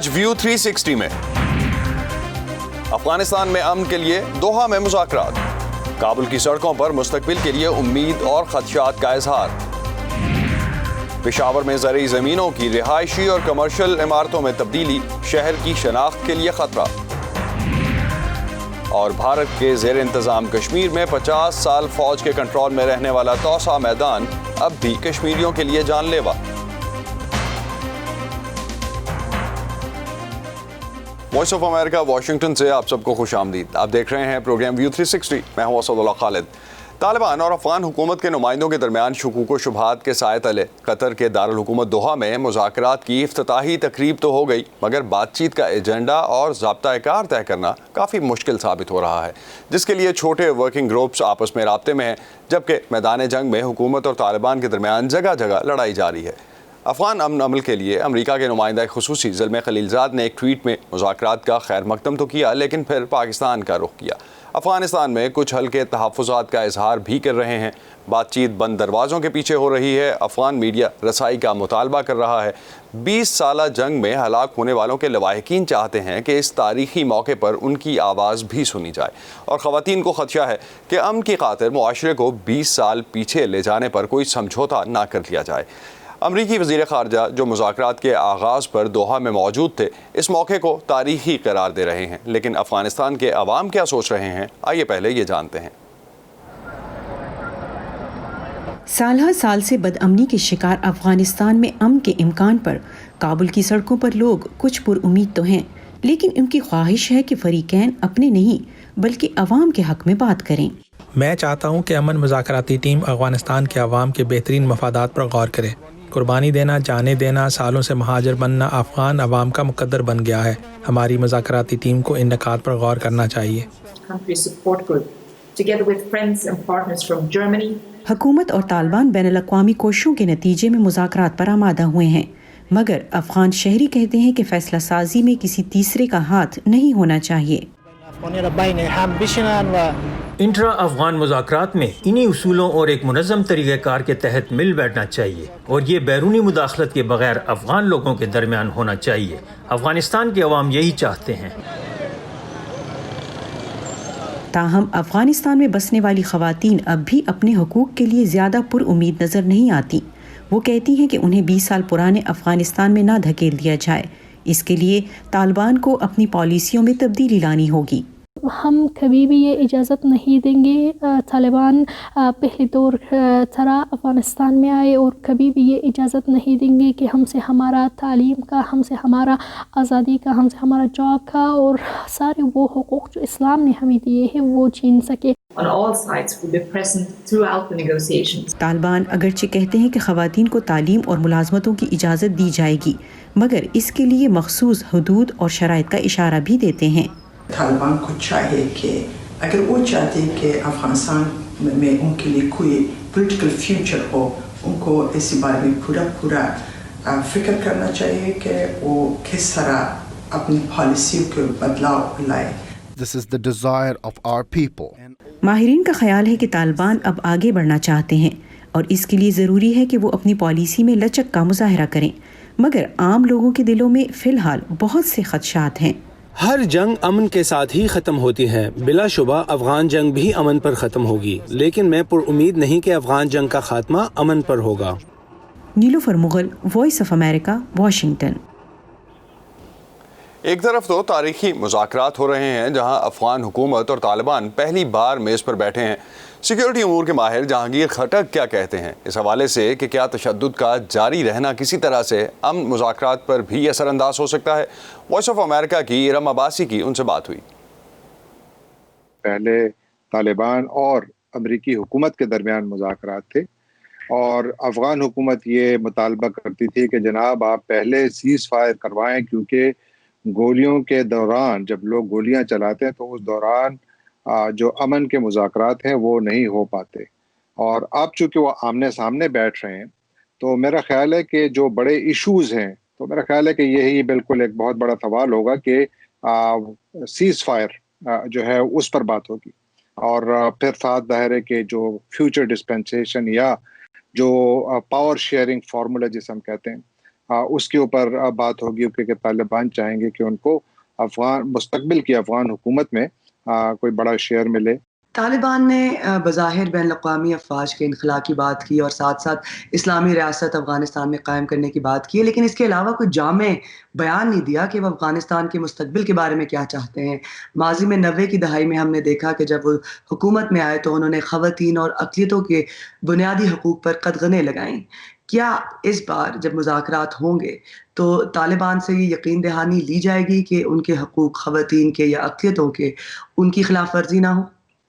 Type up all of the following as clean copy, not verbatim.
آج ویو 360 میں افغانستان میں امن کے لیے دوحہ میں مذاکرات، کابل کی سڑکوں پر مستقبل کے لیے امید اور خدشات کا اظہار، پشاور میں زرعی زمینوں کی رہائشی اور کمرشل عمارتوں میں تبدیلی شہر کی شناخت کے لیے خطرہ، اور بھارت کے زیر انتظام کشمیر میں 50 سال فوج کے کنٹرول میں رہنے والا توسا میدان اب بھی کشمیریوں کے لیے جان لیوا۔ وائس آف امریکہ واشنگٹن سے آپ سب کو خوش آمدید۔ آپ دیکھ رہے ہیں پروگرام ویو 360، میں ہوں اسد اللہ خالد۔ طالبان اور افغان حکومت کے نمائندوں کے درمیان شکوک و شبہات کے سائے تلے قطر کے دارالحکومت دوحہ میں مذاکرات کی افتتاحی تقریب تو ہو گئی، مگر بات چیت کا ایجنڈا اور ضابطۂ کار طے کرنا کافی مشکل ثابت ہو رہا ہے، جس کے لیے چھوٹے ورکنگ گروپس آپس میں رابطے میں ہیں، جبکہ میدان جنگ میں حکومت اور طالبان کے درمیان جگہ جگہ لڑائی جاری ہے۔ افغان امن عمل کے لیے امریکہ کے نمائندہ خصوصی زلمے خلیلزاد نے ایک ٹویٹ میں مذاکرات کا خیر مقدم تو کیا، لیکن پھر پاکستان کا رخ کیا۔ افغانستان میں کچھ ہلکے تحفظات کا اظہار بھی کر رہے ہیں، بات چیت بند دروازوں کے پیچھے ہو رہی ہے، افغان میڈیا رسائی کا مطالبہ کر رہا ہے۔ 20 سالہ جنگ میں ہلاک ہونے والوں کے لواحقین چاہتے ہیں کہ اس تاریخی موقع پر ان کی آواز بھی سنی جائے، اور خواتین کو خدشہ ہے کہ امن کی خاطر معاشرے کو 20 سال پیچھے لے جانے پر کوئی سمجھوتا نہ کر لیا جائے۔ امریکی وزیر خارجہ جو مذاکرات کے آغاز پر دوحہ میں موجود تھے، اس موقع کو تاریخی قرار دے رہے ہیں، لیکن افغانستان کے عوام کیا سوچ رہے ہیں، آئیے پہلے یہ جانتے ہیں۔ سالہ سال سے بدامنی کے شکار افغانستان میں امن کے امکان پر کابل کی سڑکوں پر لوگ کچھ پر امید تو ہیں، لیکن ان کی خواہش ہے کہ فریقین اپنے نہیں بلکہ عوام کے حق میں بات کریں۔ میں چاہتا ہوں کہ امن مذاکراتی ٹیم افغانستان کے عوام کے بہترین مفادات پر غور کرے۔ قربانی دینا، جانے دینا، سالوں سے مہاجر بننا افغان عوام کا مقدر بن گیا ہے۔ ہماری مذاکراتی ٹیم کو ان نکات پر غور کرنا چاہیے۔ حکومت اور طالبان بین الاقوامی کوششوں کے نتیجے میں مذاکرات پر آمادہ ہوئے ہیں، مگر افغان شہری کہتے ہیں کہ فیصلہ سازی میں کسی تیسرے کا ہاتھ نہیں ہونا چاہیے۔ انٹرا افغان مذاکرات میں انہی اصولوں اور ایک منظم طریقہ کار کے تحت مل بیٹھنا چاہیے، اور یہ بیرونی مداخلت کے بغیر افغان لوگوں کے درمیان ہونا چاہیے۔ افغانستان کے عوام یہی چاہتے ہیں۔ تاہم افغانستان میں بسنے والی خواتین اب بھی اپنے حقوق کے لیے زیادہ پر امید نظر نہیں آتی۔ وہ کہتی ہیں کہ انہیں 20 سال پرانے افغانستان میں نہ دھکیل دیا جائے، اس کے لیے طالبان کو اپنی پالیسیوں میں تبدیلی لانی ہوگی۔ ہم کبھی بھی یہ اجازت نہیں دیں گے طالبان پہلے دور طرح افغانستان میں آئے، اور کبھی بھی یہ اجازت نہیں دیں گے کہ ہم سے ہمارا تعلیم کا، ہم سے ہمارا آزادی کا، ہم سے ہمارا جاب کا اور سارے وہ حقوق جو اسلام نے ہمیں دیے ہیں وہ چھین سکے۔ طالبان اگرچہ کہتے ہیں کہ خواتین کو تعلیم اور ملازمتوں کی اجازت دی جائے گی، مگر اس کے لیے مخصوص حدود اور شرائط کا اشارہ بھی دیتے ہیں۔ طالبان کو چاہیے کہ اگر وہ چاہتے ہیں کہ افغانستان میں ان کے لیے کوئی پولیٹیکل فیوچر ہو، ان کو اسی بارے میں پورا فکر کرنا چاہیے کہ وہ کس طرح اپنی پالیسیوں کو بدلاؤ لائے۔ This is the desire of our people. ماہرین کا خیال ہے کہ طالبان اب آگے بڑھنا چاہتے ہیں، اور اس کے لیے ضروری ہے کہ وہ اپنی پالیسی میں لچک کا مظاہرہ کریں، مگر عام لوگوں کے دلوں میں فی الحال بہت سے خدشات ہیں۔ ہر جنگ امن کے ساتھ ہی ختم ہوتی ہے، بلا شبہ افغان جنگ بھی امن پر ختم ہوگی، لیکن میں پر امید نہیں کہ افغان جنگ کا خاتمہ امن پر ہوگا۔ Nilofar Mughal, voice of America, Washington. ایک طرف تو تاریخی مذاکرات ہو رہے ہیں جہاں افغان حکومت اور طالبان پہلی بار میز پر بیٹھے ہیں۔ سیکیورٹی امور کے ماہر جہانگیر خٹک کیا کہتے ہیں اس حوالے سے کہ کیا تشدد کا جاری رہنا کسی طرح سے امن مذاکرات پر بھی اثر انداز ہو سکتا ہے؟ وائس آف امریکہ کی ارم عباسی کی ان سے بات ہوئی۔ پہلے طالبان اور امریکی حکومت کے درمیان مذاکرات تھے، اور افغان حکومت یہ مطالبہ کرتی تھی کہ جناب آپ پہلے سیز فائر کروائیں، کیونکہ گولیوں کے دوران جب لوگ گولیاں چلاتے ہیں تو اس دوران جو امن کے مذاکرات ہیں وہ نہیں ہو پاتے، اور اب چونکہ وہ آمنے سامنے بیٹھ رہے ہیں تو میرا خیال ہے کہ جو بڑے ایشوز ہیں، تو میرا خیال ہے کہ یہی بالکل ایک بہت بڑا سوال ہوگا کہ سیز فائر جو ہے اس پر بات ہوگی، اور پھر ساتھ ظاہر ہے کہ جو فیوچر ڈسپینسیشن یا جو پاور شیئرنگ فارمولا جسے ہم کہتے ہیں اس کے اوپر بات ہوگی کہ طالبان چاہیں گے کہ ان کو مستقبل کی افغان حکومت میں کوئی بڑا شیئر ملے. طالبان نے بظاہر بین الاقوامی افواج کے انخلا کی بات کی اور ساتھ ساتھ اسلامی ریاست افغانستان میں قائم کرنے کی بات کی ہے، لیکن اس کے علاوہ کوئی جامع بیان نہیں دیا کہ وہ افغانستان کے مستقبل کے بارے میں کیا چاہتے ہیں. ماضی میں 90 کی دہائی میں ہم نے دیکھا کہ جب وہ حکومت میں آئے تو انہوں نے خواتین اور اقلیتوں کے بنیادی حقوق پر قدغنیں لگائیں. کیا اس بار جب مذاکرات ہوں گے تو طالبان سے یہ یقین دہانی لی جائے گی کہ ان کے حقوق خواتین کے یا اقلیتوں کے ان کی خلاف ورزی نہ ہو؟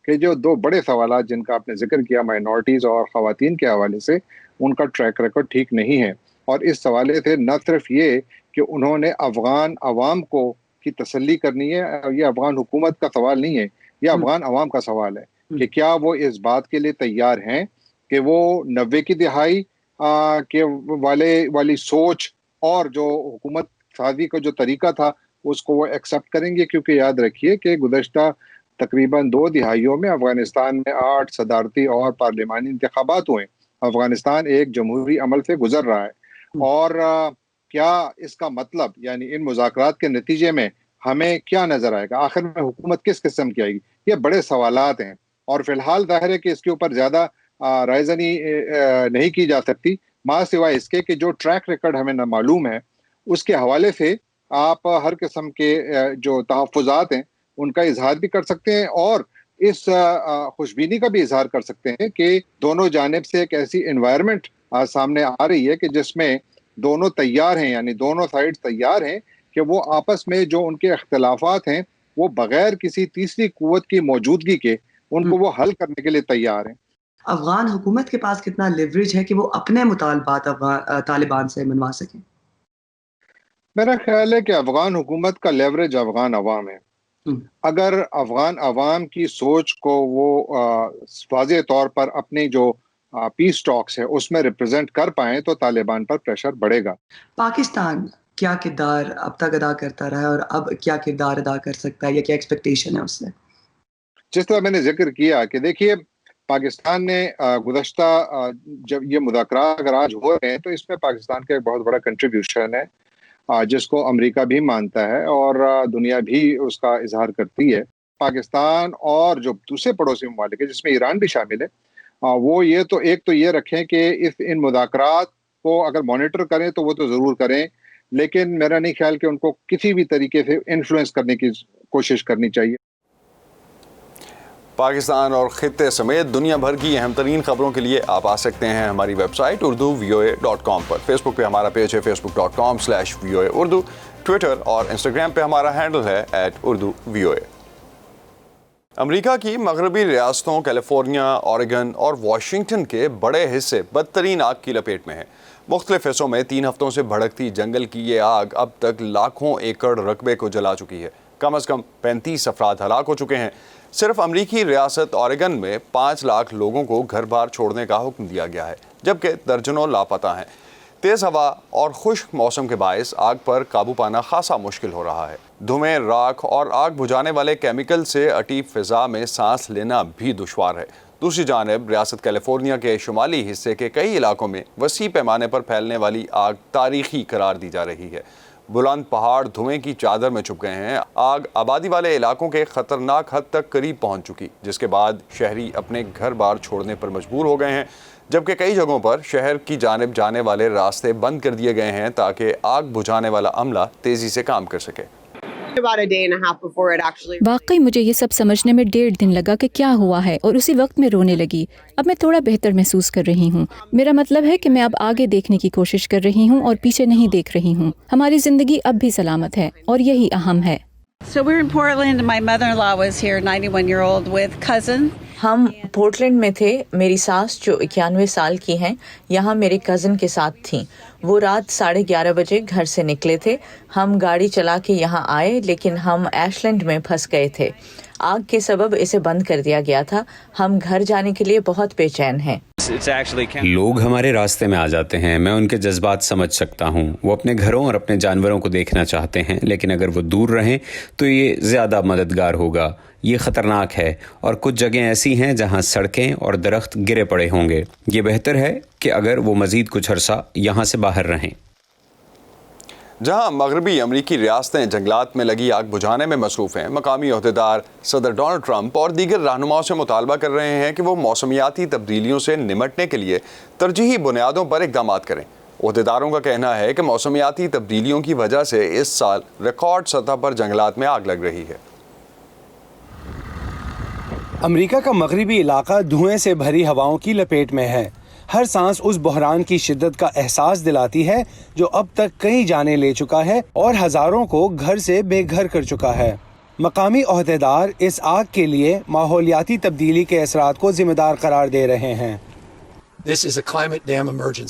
کہ جو دو بڑے سوالات جن کا آپ نے ذکر کیا مائنورٹیز اور خواتین کے حوالے سے، ان کا ٹریک ریکارڈ ٹھیک نہیں ہے. اور اس حوالے سے نہ صرف یہ کہ انہوں نے افغان عوام کو کی تسلی کرنی ہے، یہ افغان حکومت کا سوال نہیں ہے، یہ افغان عوام کا سوال ہے کہ کیا وہ اس بات کے لیے تیار ہیں کہ وہ 90 کی دہائی کے والی سوچ اور جو حکومت سازی کا جو طریقہ تھا اس کو وہ ایکسیپٹ کریں گے. کیونکہ یاد رکھیے کہ گزشتہ تقریباً 2 دہائیوں میں افغانستان میں 8 صدارتی اور پارلیمانی انتخابات ہوئے. افغانستان ایک جمہوری عمل سے گزر رہا ہے، اور کیا اس کا مطلب یعنی ان مذاکرات کے نتیجے میں ہمیں کیا نظر آئے گا، آخر میں حکومت کس قسم کی آئے گی، یہ بڑے سوالات ہیں. اور فی الحال ظاہر ہے کہ اس کے اوپر زیادہ رائے زنی نہیں کی جا سکتی، ماں سوائے اس کے کہ جو ٹریک ریکارڈ ہمیں معلوم ہے اس کے حوالے سے آپ ہر قسم کے جو تحفظات ہیں ان کا اظہار بھی کر سکتے ہیں، اور اس خوشبینی کا بھی اظہار کر سکتے ہیں کہ دونوں جانب سے ایک ایسی انوائرمنٹ سامنے آ رہی ہے کہ جس میں دونوں تیار ہیں، یعنی دونوں سائڈ تیار ہیں کہ وہ آپس میں جو ان کے اختلافات ہیں وہ بغیر کسی تیسری قوت کی موجودگی کے ان کو وہ حل کرنے کے لیے تیار ہیں. افغان حکومت کے پاس کتنا لیوریج ہے کہ وہ اپنے مطالبات طالبان سے منوا سکیں؟ میرا خیال ہے کہ افغان حکومت کا لیوریج افغان عوام ہے. اگر افغان عوام کی سوچ کو وہ واضح طور پر اپنی جو پیس ٹاکس ہے اس میں ریپرزینٹ کر پائیں تو طالبان پر پریشر بڑھے گا. پاکستان کیا کردار اب تک ادا کرتا رہا ہے اور اب کیا کردار ادا کر سکتا ہے یا کیا ایکسپیکٹیشن ہے اس سے؟ جس طرح میں نے ذکر کیا کہ دیکھیے پاکستان نے گزشتہ جب یہ مذاکرات اگر آج ہو رہے ہیں تو اس میں پاکستان کا ایک بہت بڑا کنٹریبیوشن ہے جس کو امریکہ بھی مانتا ہے اور دنیا بھی اس کا اظہار کرتی ہے. پاکستان اور جو دوسرے پڑوسی ممالک ہیں جس میں ایران بھی شامل ہے وہ یہ تو ایک تو یہ رکھیں کہ ان مذاکرات کو اگر مانیٹر کریں تو وہ تو ضرور کریں، لیکن میرا نہیں خیال کہ ان کو کسی بھی طریقے سے انفلوئنس کرنے کی کوشش کرنی چاہیے. پاکستان اور خطے سمیت دنیا بھر کی اہم ترین خبروں کے لیے آپ آ سکتے ہیں ہماری ویب سائٹ urduvoa.com پر. فیس بک پہ ہمارا پیج ہے facebook.com/VOA اردو. ٹویٹر اور انسٹاگرام پہ ہمارا ہینڈل ہے @urduvoa. امریکہ کی مغربی ریاستوں کیلیفورنیا، اوریگن اور واشنگٹن کے بڑے حصے بدترین آگ کی لپیٹ میں ہیں. مختلف حصوں میں 3 ہفتوں سے بھڑکتی جنگل کی یہ آگ اب تک لاکھوں ایکڑ رقبے کو جلا چکی ہے. کم از کم 35 افراد ہلاک ہو چکے ہیں. صرف امریکی ریاست اوریگن میں 5 لاکھ لوگوں کو گھر بار چھوڑنے کا حکم دیا گیا ہے، جبکہ درجنوں لاپتہ ہیں. تیز ہوا اور خشک موسم کے باعث آگ پر قابو پانا خاصا مشکل ہو رہا ہے. دھویں، راکھ اور آگ بجھانے والے کیمیکل سے اٹی فضا میں سانس لینا بھی دشوار ہے. دوسری جانب ریاست کیلیفورنیا کے شمالی حصے کے کئی علاقوں میں وسیع پیمانے پر پھیلنے والی آگ تاریخی قرار دی جا رہی ہے. بلند پہاڑ دھویں کی چادر میں چھپ گئے ہیں. آگ آبادی والے علاقوں کے خطرناک حد تک قریب پہنچ چکی، جس کے بعد شہری اپنے گھر بار چھوڑنے پر مجبور ہو گئے ہیں، جبکہ کئی جگہوں پر شہر کی جانب جانے والے راستے بند کر دیے گئے ہیں تاکہ آگ بجھانے والا عملہ تیزی سے کام کر سکے. واقعی مجھے یہ سب سمجھنے میں 1.5 دن لگا کہ کیا ہوا ہے، اور اسی وقت میں رونے لگی. اب میں تھوڑا بہتر محسوس کر رہی ہوں. میرا مطلب ہے کہ میں اب آگے دیکھنے کی کوشش کر رہی ہوں اور پیچھے نہیں دیکھ رہی ہوں. ہماری زندگی اب بھی سلامت ہے اور یہی اہم ہے. So we're in Portland and my mother-in-law was here, 91-year-old with cousin. ہم پورٹلینڈ میں تھے. میری ساس جو 91 سال کی ہیں یہاں میرے کزن کے ساتھ تھیں. وہ رات 11:30 بجے گھر سے نکلے تھے. ہم گاڑی چلا کے یہاں آئے لیکن ہم ایشلینڈ میں پھنس گئے تھے. آگ کے سبب اسے بند کر دیا گیا تھا. ہم گھر جانے کے لیے بہت بے چین ہیں. لوگ ہمارے راستے میں آ جاتے ہیں. میں ان کے جذبات سمجھ سکتا ہوں. وہ اپنے گھروں اور اپنے جانوروں کو دیکھنا چاہتے ہیں، لیکن اگر وہ دور رہیں تو یہ زیادہ مددگار ہوگا. یہ خطرناک ہے اور کچھ جگہیں ایسی ہیں جہاں سڑکیں اور درخت گرے پڑے ہوں گے. یہ بہتر ہے کہ اگر وہ مزید کچھ عرصہ یہاں سے باہر رہیں. جہاں مغربی امریکی ریاستیں جنگلات میں لگی آگ بجھانے میں مصروف ہیں، مقامی عہدیدار صدر ڈونلڈ ٹرمپ اور دیگر رہنماؤں سے مطالبہ کر رہے ہیں کہ وہ موسمیاتی تبدیلیوں سے نمٹنے کے لیے ترجیحی بنیادوں پر اقدامات کریں۔ عہدیداروں کا کہنا ہے کہ موسمیاتی تبدیلیوں کی وجہ سے اس سال ریکارڈ سطح پر جنگلات میں آگ لگ رہی ہے۔ امریکہ کا مغربی علاقہ دھوئیں سے بھری ہواؤں کی لپیٹ میں ہے۔ ہر سانس اس بحران کی شدت کا احساس دلاتی ہے جو اب تک کئی جانیں لے چکا ہے اور ہزاروں کو گھر سے بے گھر کر چکا ہے۔ مقامی عہدیدار اس آگ کے لیے ماحولیاتی تبدیلی کے اثرات کو ذمہ دار قرار دے رہے ہیں۔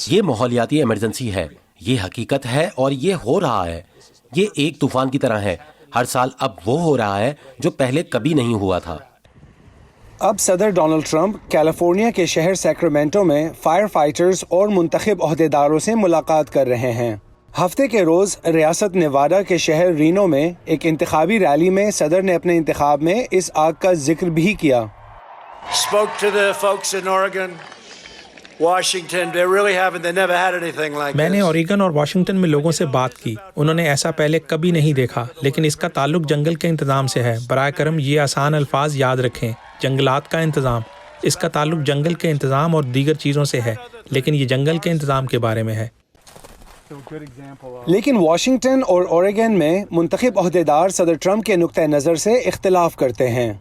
یہ ماحولیاتی ایمرجنسی ہے، یہ حقیقت ہے اور یہ ہو رہا ہے۔ یہ ایک طوفان کی طرح ہے، ہر سال اب وہ ہو رہا ہے جو پہلے کبھی نہیں ہوا تھا۔ اب صدر ڈونلڈ ٹرمپ کیلیفورنیا کے شہر سیکرامنٹو میں فائر فائٹرز اور منتخب عہدیداروں سے ملاقات کر رہے ہیں۔ ہفتے کے روز ریاست نیواڈا کے شہر رینو میں ایک انتخابی ریلی میں صدر نے اپنے انتخاب میں اس آگ کا ذکر بھی کیا۔ میں نے اوریگن اور واشنگٹن میں لوگوں سے بات کی، انہوں نے ایسا پہلے کبھی نہیں دیکھا، لیکن اس کا تعلق جنگل کے انتظام سے ہے۔ براہ کرم یہ آسان الفاظ یاد رکھیں، جنگلات کا انتظام۔ اس کا تعلق جنگل کے انتظام اور دیگر چیزوں سے ہے، لیکن یہ جنگل کے انتظام کے بارے میں ہے۔ لیکن واشنگٹن اور اوریگن میں منتخب عہدیدار صدر ٹرمپ کے نقطہ نظر سے اختلاف کرتے ہیں۔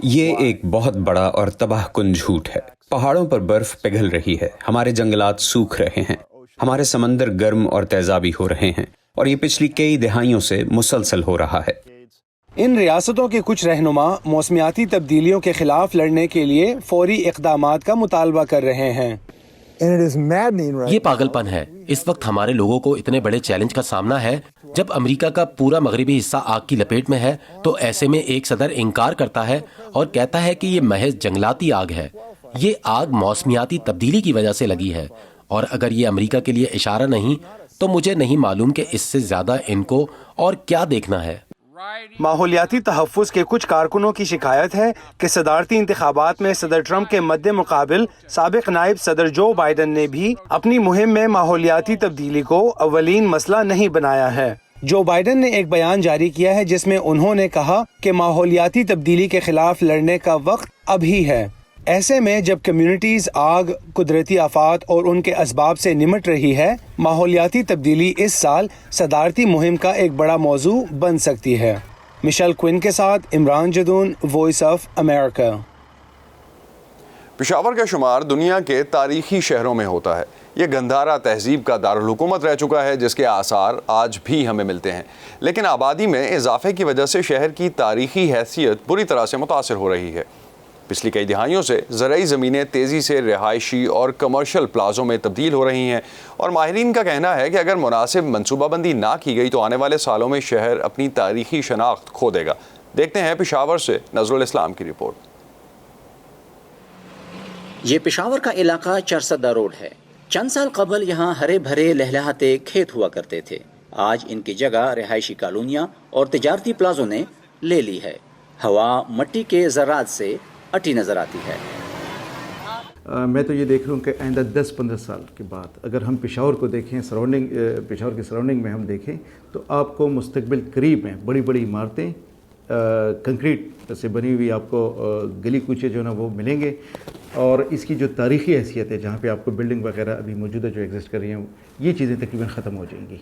یہ ایک بہت بڑا اور تباہ کن جھوٹ ہے۔ پہاڑوں پر برف پگھل رہی ہے، ہمارے جنگلات سوکھ رہے ہیں، ہمارے سمندر گرم اور تیزابی ہو رہے ہیں، اور یہ پچھلی کئی دہائیوں سے مسلسل ہو رہا ہے۔ ان ریاستوں کے کچھ رہنما موسمیاتی تبدیلیوں کے خلاف لڑنے کے لیے فوری اقدامات کا مطالبہ کر رہے ہیں۔ یہ پاگل پن ہے۔ اس وقت ہمارے لوگوں کو اتنے بڑے چیلنج کا سامنا ہے۔ جب امریکہ کا پورا مغربی حصہ آگ کی لپیٹ میں ہے تو ایسے میں ایک صدر انکار کرتا ہے اور کہتا ہے کہ یہ محض جنگلاتی آگ ہے۔ یہ آگ موسمیاتی تبدیلی کی وجہ سے لگی ہے، اور اگر یہ امریکہ کے لیے اشارہ نہیں تو مجھے نہیں معلوم کہ اس سے زیادہ ان کو اور کیا دیکھنا ہے۔ ماحولیاتی تحفظ کے کچھ کارکنوں کی شکایت ہے کہ صدارتی انتخابات میں صدر ٹرمپ کے مد مقابل سابق نائب صدر جو بائیڈن نے بھی اپنی مہم میں ماحولیاتی تبدیلی کو اولین مسئلہ نہیں بنایا ہے۔ جو بائیڈن نے ایک بیان جاری کیا ہے جس میں انہوں نے کہا کہ ماحولیاتی تبدیلی کے خلاف لڑنے کا وقت ابھی ہے۔ ایسے میں جب کمیونٹیز آگ، قدرتی آفات اور ان کے اسباب سے نمٹ رہی ہے، ماحولیاتی تبدیلی اس سال صدارتی مہم کا ایک بڑا موضوع بن سکتی ہے۔ مشیل کوئن کے ساتھ Imran Jadoon, voice of America. Peshawar کا شمار دنیا کے تاریخی شہروں میں ہوتا ہے۔ یہ گندھارا تہذیب کا دارالحکومت رہ چکا ہے جس کے آثار آج بھی ہمیں ملتے ہیں، لیکن آبادی میں اضافے کی وجہ سے شہر کی تاریخی حیثیت بری طرح سے متاثر ہو رہی ہے۔ پچھلی کئی دہائیوں سے زرعی زمینیں تیزی سے رہائشی اور کمرشل پلازوں میں تبدیل ہو رہی ہیں، اور ماہرین کا کہنا ہے کہ اگر مناسب منصوبہ بندی نہ کی گئی تو آنے والے سالوں میں شہر اپنی تاریخی شناخت کھو دے گا۔ دیکھتے ہیں پشاور سے نظر الاسلام کی رپورٹ۔ یہ پشاور کا علاقہ چرسدہ روڈ ہے۔ چند سال قبل یہاں ہرے بھرے لہلہاتے کھیت ہوا کرتے تھے۔ آج ان کی جگہ رہائشی کالونیاں اور تجارتی پلازوں نے لے لی ہے۔ ہوا مٹی کے ذرات سے اٹی نظر آتی ہے۔ میں تو یہ دیکھ رہا ہوں کہ آئندہ 10-15 سال کے بعد اگر ہم پشاور کو دیکھیں، پشاور کی سراؤنڈنگ میں ہم دیکھیں تو آپ کو مستقبل قریب میں بڑی بڑی عمارتیں کنکریٹ سے بنی ہوئی آپ کو گلی کوچے جو نا وہ ملیں گے، اور اس کی جو تاریخی حیثیت ہے جہاں پہ آپ کو بلڈنگ وغیرہ ابھی موجودہ جو ایگزسٹ کر رہی ہیں یہ چیزیں تقریباً ختم ہو جائیں گی۔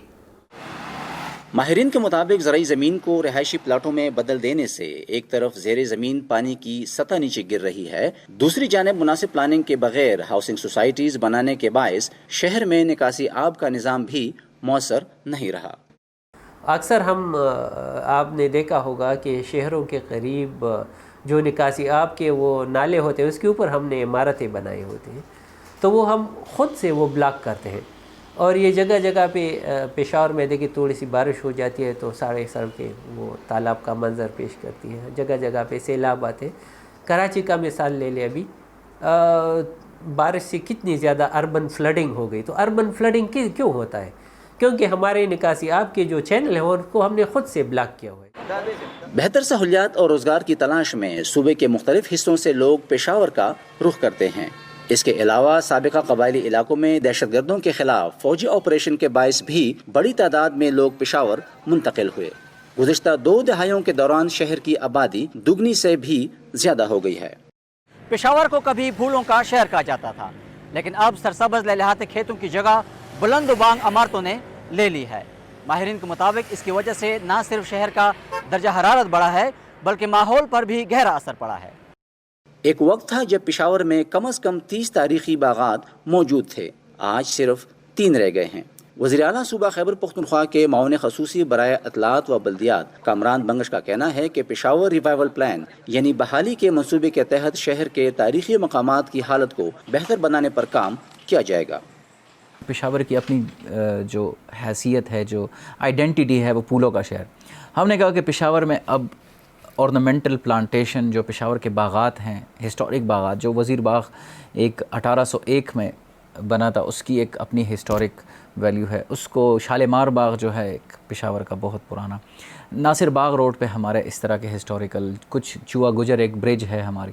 ماہرین کے مطابق زرعی زمین کو رہائشی پلاٹوں میں بدل دینے سے ایک طرف زیر زمین پانی کی سطح نیچے گر رہی ہے، دوسری جانب مناسب پلاننگ کے بغیر ہاؤسنگ سوسائٹیز بنانے کے باعث شہر میں نکاسی آب کا نظام بھی مؤثر نہیں رہا۔ اکثر آپ نے دیکھا ہوگا کہ شہروں کے قریب جو نکاسی آب کے وہ نالے ہوتے ہیں اس کے اوپر ہم نے عمارتیں بنائی ہوتی ہیں، تو وہ ہم خود سے وہ بلاک کرتے ہیں، اور یہ جگہ جگہ پہ پشاور میں دیکھیں تھوڑی سی بارش ہو جاتی ہے تو ساڑھے سڑکیں وہ تالاب کا منظر پیش کرتی ہیں، جگہ جگہ پہ سیلاب آتے ہیں۔ کراچی کا مثال لے لیں، ابھی بارش سے کتنی زیادہ اربن فلڈنگ ہو گئی۔ تو اربن فلڈنگ کیوں ہوتا ہے؟ کیونکہ ہمارے نکاسی آب کے جو چینل ہیں ان کو ہم نے خود سے بلاک کیا ہوا ہے۔ بہتر سہولیات اور روزگار کی تلاش میں صوبے کے مختلف حصوں سے لوگ پشاور کا رخ کرتے ہیں، اس کے علاوہ سابقہ قبائلی علاقوں میں دہشت گردوں کے خلاف فوجی آپریشن کے باعث بھی بڑی تعداد میں لوگ پشاور منتقل ہوئے۔ گزشتہ 2 دہائیوں کے دوران شہر کی آبادی دگنی سے بھی زیادہ ہو گئی ہے۔ پشاور کو کبھی پھولوں کا شہر کہا جاتا تھا، لیکن اب سرسبز لہلہاتے کھیتوں کی جگہ بلند و بانگ عمارتوں نے لے لی ہے۔ ماہرین کے مطابق اس کی وجہ سے نہ صرف شہر کا درجہ حرارت بڑھا ہے بلکہ ماحول پر بھی گہرا اثر پڑا ہے۔ ایک وقت تھا جب پشاور میں کم از کم 30 تاریخی باغات موجود تھے، آج صرف 3 رہ گئے ہیں۔ وزیر اعلیٰ صوبہ خیبر پختونخوا کے معاون خصوصی برائے اطلاعات و بلدیات کامران بنگش کا کہنا ہے کہ پشاور ریوائیول پلان یعنی بحالی کے منصوبے کے تحت شہر کے تاریخی مقامات کی حالت کو بہتر بنانے پر کام کیا جائے گا۔ پشاور کی اپنی جو حیثیت ہے، جو آئیڈینٹیٹی ہے، وہ پھولوں کا شہر۔ ہم نے کہا کہ پشاور میں اب ornamental پلانٹیشن جو پشاور کے باغات ہیں، ہسٹورک باغات، جو وزیر باغ ایک 1801 میں بنا تھا، اس کی ایک اپنی ہسٹورک ویلیو ہے۔ اس کو شالمار باغ جو ہے ایک پشاور کا بہت پرانا، ناصر باغ روڈ پہ ہمارے اس طرح کے ہسٹوریکل، کچھ چوا گجر ایک برج ہے ہماری۔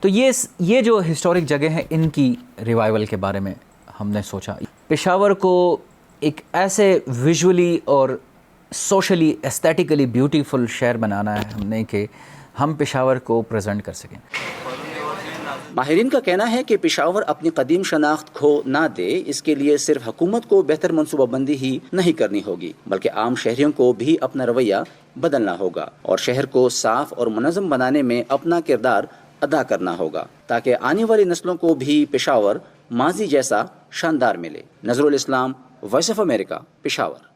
تو یہ جو ہسٹورک جگہ ہیں، ان کی ریوائیول کے بارے میں ہم نے سوچا۔ پشاور کو ایک ایسے ویژولی اور سوشلی ایستھیٹیکلی بیوٹیفل شہر بنانا ہے ہم نے کہ ہم پشاور کو پریزنٹ کر سکیں۔ ماہرین کا کہنا ہے کہ پشاور اپنی قدیم شناخت کھو نہ دے، اس کے لیے صرف حکومت کو بہتر منصوبہ بندی ہی نہیں کرنی ہوگی بلکہ عام شہریوں کو بھی اپنا رویہ بدلنا ہوگا اور شہر کو صاف اور منظم بنانے میں اپنا کردار ادا کرنا ہوگا تاکہ آنے والی نسلوں کو بھی پشاور ماضی جیسا شاندار ملے۔ Nazar ul Islam, voice of America, Peshawar.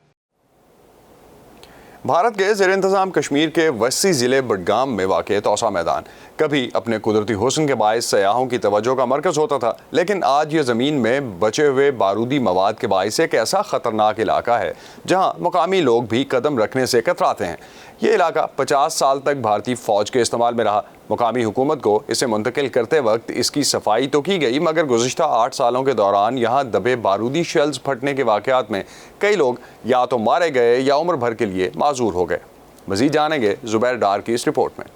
Bharat کے زیر انتظام کشمیر کے وسطی ضلع بڈگام میں واقع توسا میدان کبھی اپنے قدرتی حسن کے باعث سیاحوں کی توجہ کا مرکز ہوتا تھا، لیکن آج یہ زمین میں بچے ہوئے بارودی مواد کے باعث ایک ایسا خطرناک علاقہ ہے جہاں مقامی لوگ بھی قدم رکھنے سے کتراتے ہیں۔ یہ علاقہ 50 سال تک بھارتی فوج کے استعمال میں رہا۔ مقامی حکومت کو اسے منتقل کرتے وقت اس کی صفائی تو کی گئی، مگر گزشتہ 8 سالوں کے دوران یہاں دبے بارودی شیلز پھٹنے کے واقعات میں کئی لوگ یا تو مارے گئے یا عمر بھر کے لیے معذور ہو گئے۔ مزید جانیں گے زبیر ڈار کی اس رپورٹ میں۔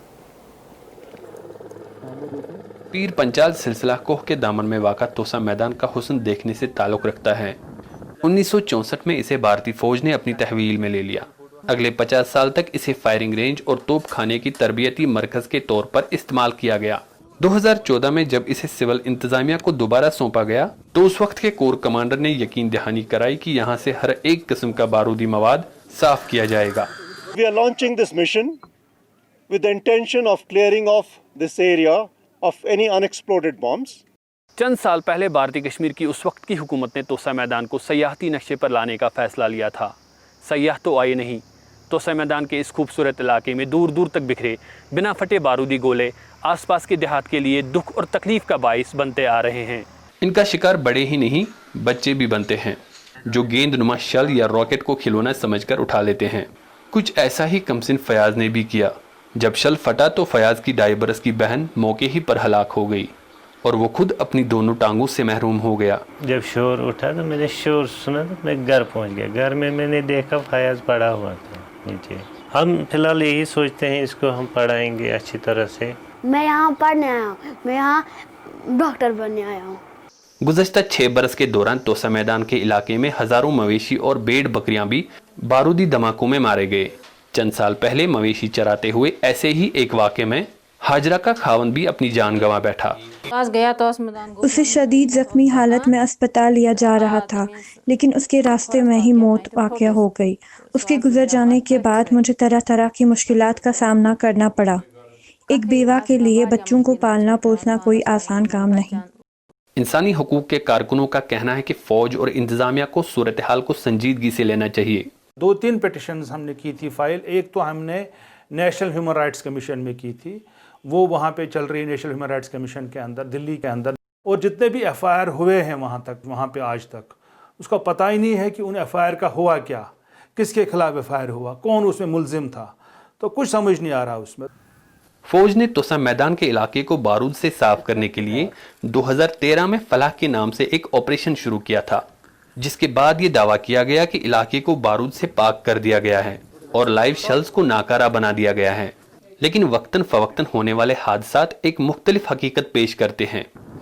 پیر پنچال سلسلہ کوہ کے دامن میں واقع توسا میدان کا حسن دیکھنے سے تعلق رکھتا ہے۔ 1964 میں اسے بھارتی فوج نے اپنی تحویل میں لے لیا۔ اگلے 50 سال تک اسے فائرنگ رینج اور توپ خانے کی تربیتی مرکز کے طور پر استعمال کیا گیا۔ 2014 میں جب اسے سول انتظامیہ کو دوبارہ سونپا گیا تو اس وقت کے کور کمانڈر نے یقین دہانی کرائی کہ یہاں سے ہر ایک قسم کا بارودی مواد صاف کیا جائے گا۔ We are launching this mission with the intention of clearing off this area of any unexploded bombs. چند سال پہلے بھارتی کشمیر کی اس وقت کی حکومت نے توسا میدان کو سیاحتی نقشے پر لانے کا فیصلہ لیا تھا۔ سیاح تو آئے نہیں، توسا میدان کے اس خوبصورت علاقے میں دور دور تک بکھرے بنا پھٹے بارودی گولے آس پاس کے دیہات کے لیے دکھ اور تکلیف کا باعث بنتے آ رہے ہیں۔ ان کا شکار بڑے ہی نہیں بچے بھی بنتے ہیں جو گیند نما شل یا راکٹ کو کھلونا سمجھ کر اٹھا لیتے ہیں۔ کچھ ایسا ہی کمسن فیاض نے بھی کیا۔ جب شل پھٹا تو فیاض کی 2.5 برس کی بہن موقع ہی پر ہلاک ہو گئی اور وہ خود اپنی دونوں ٹانگوں سے محروم ہو گیا۔ جب شور اٹھا تو میں نے شور سنا تو میں گھر پہنچ گیا۔ گھر میں نے دیکھا فیاض پڑا ہوا تھا نیچے۔ ہم فی الحال یہی سوچتے ہیں اس کو ہم پڑھائیں گے اچھی طرح سے۔ میں یہاں پڑھنے آیا ہوں، میں یہاں ڈاکٹر بننے آیا ہوں۔ گزشتہ 6 برس کے دوران توسا میدان کے علاقے میں ہزاروں مویشی اور بھیڑ بکریاں بھی بارودی دھماکوں میں مارے گئے۔ چند سال پہلے مویشی چراتے ہوئے ایسے ہی ایک واقعے میں ہاجرہ کا خاوند بھی اپنی جان گنوا بیٹھا۔ اسے شدید زخمی حالت میں اسپتال لیا جا رہا تھا، لیکن اس کے راستے میں ہی موت واقع ہو گئی۔ اس کے گزر جانے کے بعد مجھے طرح طرح کی مشکلات کا سامنا کرنا پڑا۔ ایک بیوہ کے لیے بچوں کو پالنا پوسنا کوئی آسان کام نہیں۔ انسانی حقوق کے کارکنوں کا کہنا ہے کہ فوج اور انتظامیہ کو صورتحال کو سنجیدگی سے لینا چاہیے۔ 2-3 پٹیشنز ہم نے کی تھی فائل۔ ایک تو ہم نے نیشنل ہیومن رائٹس کمیشن میں کی تھی، وہ وہاں پہ چل رہی نیشنل ہیومن رائٹس کمیشن کے اندر دلی کے اندر، اور جتنے بھی ایف آئی آر ہوئے ہیں وہاں پہ آج تک اس کا پتہ ہی نہیں ہے کہ ان ایف آئی آر کا ہوا کیا، کس کے خلاف ایف آئی آر ہوا، کون اس میں ملزم تھا، تو کچھ سمجھ نہیں آ رہا اس میں۔ فوج نے توسا میدان کے علاقے کو بارود سے صاف کرنے کے لیے 2013 میں فلاح کے نام سے ایک آپریشن شروع کیا تھا، جس کے بعد یہ دعویٰ کیا گیا کہ علاقے کو بارود سے پاک کر دیا گیا ہے اور لائیو شیلز کو ناکارہ بنا دیا گیا ہے۔ لیکن وقتاً فوقتاً ہونے والے حادثات ایک مختلف حقیقت پیش کرتے ہیں۔